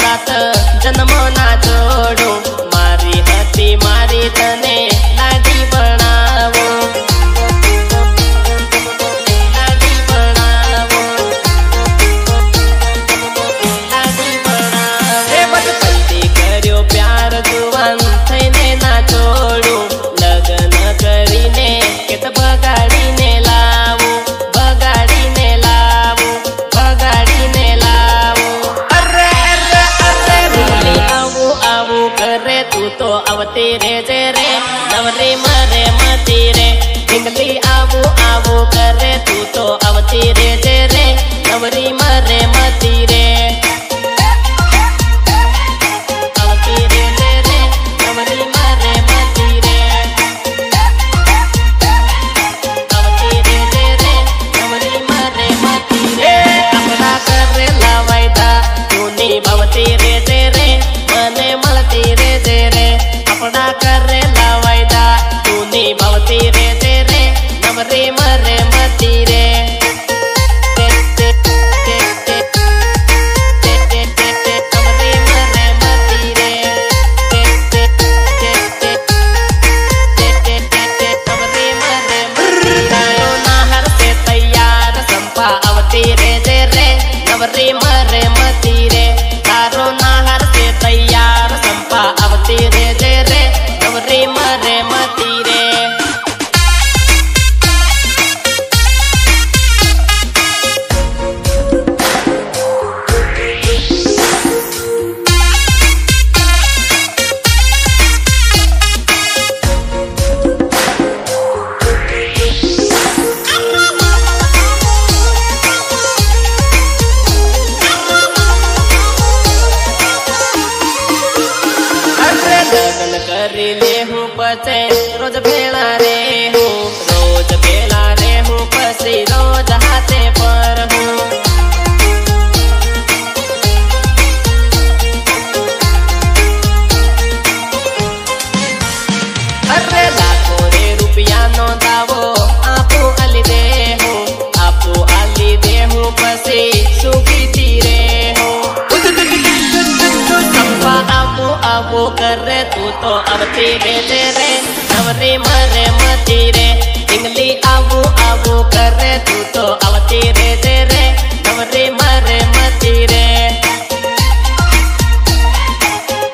साथ जन्म ना जोड़ू मारी हती मारी तने लाडी बनावो लाडी बनावो लाडी बनावो हे बचपनथी कर्यो प्यार जुवान थईने ना छोड़ू लग्न करीने केत बगाड़ीने लावू बगाड़ीने लावू बगाड़ीने लावू अरे अरे अरे रीली आवू आवू करे तू तो आवती रे जे रे नवरी मरे मती रे ढिंगली आवू आवू करे तू तो आवती रे जे रे नवरी मरे मती रे आवती रे जे रे नवरी मरे मती रे आवती रे जे रे नवरी मरे मती रे अपना करेला वायदा तू निभावती रे जे रे मने मलती रे जे रे अपना करेला वायदा तू निभावती रे जे रे नवरी मरे मती रे नवरी मरे मती रे नवरी मरे मती तारो नाहर से तैयार संपा आवती रे जे रे नवरी मरे मती रे तारो नाहर से तैयार संपा आवती रे जे रे नवरी मरे मती रे लगन करी ले हूँ पचे रोज भेला रे हूँ रोज भेला रे हूँ पसी रोज हाथे पर हूँ अरे लाखों रे रुपया नो दावो आपू अली दे हूँ आपू अली दे हूँ पसी सुखी तीरे हूँ संपा आपू आपू करे तू तो आवती रे जे रे नवरी मरे मती रे ढिंगली आवू आवू करे